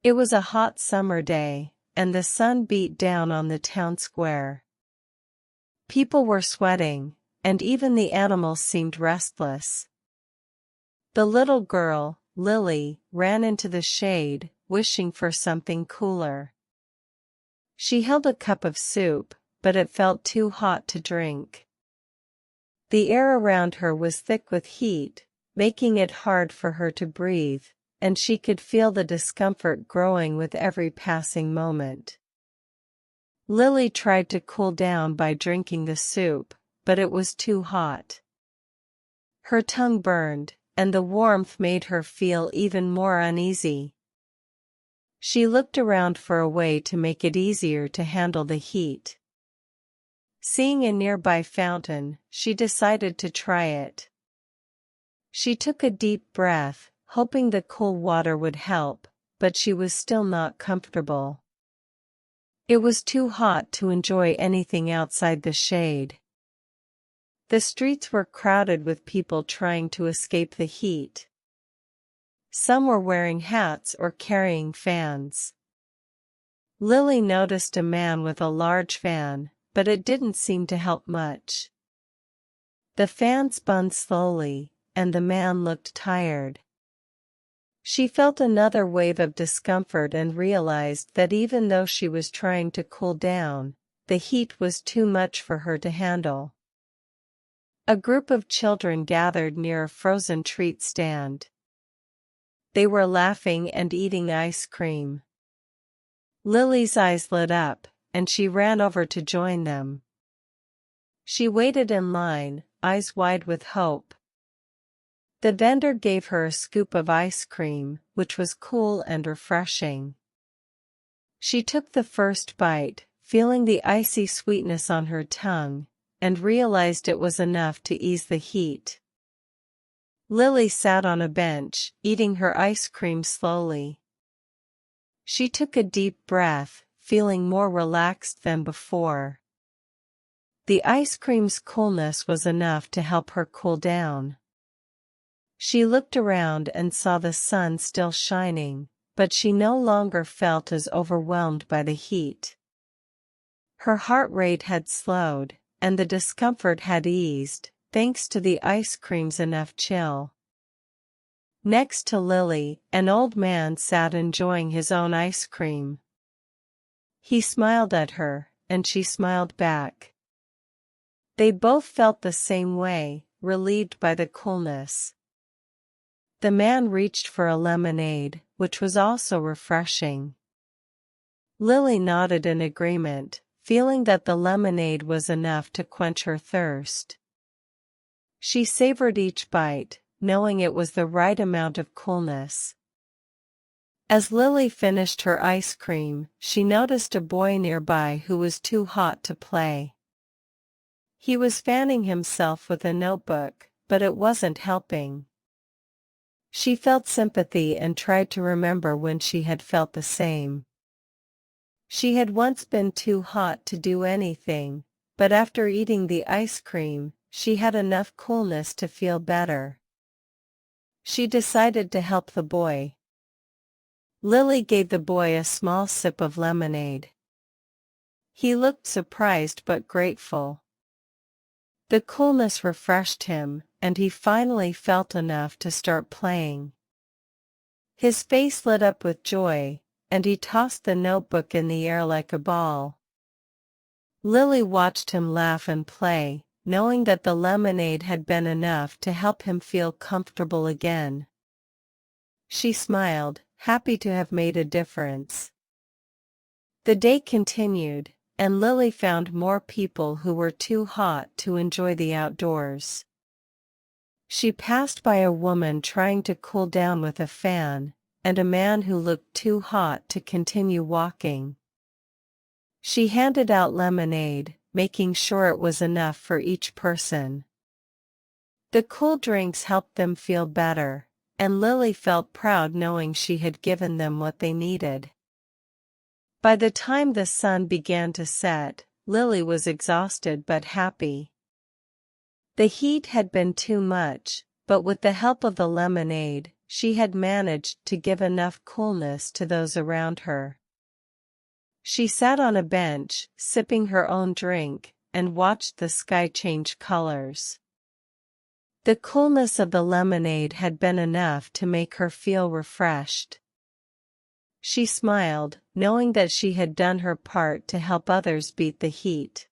It was a hot summer day, and the sun beat down on the town square. People were sweating, and even the animals seemed restless. The little girl, Lily, ran into the shade, wishing for something cooler. She held a cup of soup, but it felt too hot to drink. The air around her was thick with heat, making it hard for her to breathe, and she could feel the discomfort growing with every passing moment. Lily tried to cool down by drinking the soup, but it was too hot. Her tongue burned, and the warmth made her feel even more uneasy. She looked around for a way to make it easier to handle the heat. Seeing a nearby fountain, she decided to try it. She took a deep breath, hoping the cool water would help, but she was still not comfortable. It was too hot to enjoy anything outside the shade. The streets were crowded with people trying to escape the heat. Some were wearing hats or carrying fans. Lily noticed a man with a large fan, but it didn't seem to help much. The fan spun slowly, and the man looked tired. She felt another wave of discomfort and realized that even though she was trying to cool down, the heat was too much for her to handle. A group of children gathered near a frozen treat stand. They were laughing and eating ice cream. Lily's eyes lit up, and she ran over to join them. She waited in line, eyes wide with hope. The vendor gave her a scoop of ice cream, which was cool and refreshing. She took the first bite, feeling the icy sweetness on her tongue, and realized it was enough to ease the heat. Lily sat on a bench, eating her ice cream slowly. She took a deep breath, feeling more relaxed than before. The ice cream's coolness was enough to help her cool down. She looked around and saw the sun still shining, but she no longer felt as overwhelmed by the heat. Her heart rate had slowed, and the discomfort had eased, thanks to the ice cream's enough chill. Next to Lily, an old man sat enjoying his own ice cream. He smiled at her, and she smiled back. They both felt the same way, relieved by the coolness. The man reached for a lemonade, which was also refreshing. Lily nodded in agreement, feeling that the lemonade was enough to quench her thirst. She savored each bite, knowing it was the right amount of coolness. As Lily finished her ice cream, she noticed a boy nearby who was too hot to play. He was fanning himself with a notebook, but it wasn't helping. She felt sympathy and tried to remember when she had felt the same. She had once been too hot to do anything, but after eating the ice cream, she had enough coolness to feel better. She decided to help the boy. Lily gave the boy a small sip of lemonade. He looked surprised but grateful. The coolness refreshed him, and he finally felt enough to start playing. His face lit up with joy, and he tossed the notebook in the air like a ball. Lily watched him laugh and play, knowing that the lemonade had been enough to help him feel comfortable again. She smiled, happy to have made a difference. The day continued, and Lily found more people who were too hot to enjoy the outdoors. She passed by a woman trying to cool down with a fan, and a man who looked too hot to continue walking. She handed out lemonade, making sure it was enough for each person. The cool drinks helped them feel better, and Lily felt proud knowing she had given them what they needed. By the time the sun began to set, Lily was exhausted but happy. The heat had been too much, but with the help of the lemonade, she had managed to give enough coolness to those around her. She sat on a bench, sipping her own drink, and watched the sky change colors. The coolness of the lemonade had been enough to make her feel refreshed. She smiled, knowing that she had done her part to help others beat the heat.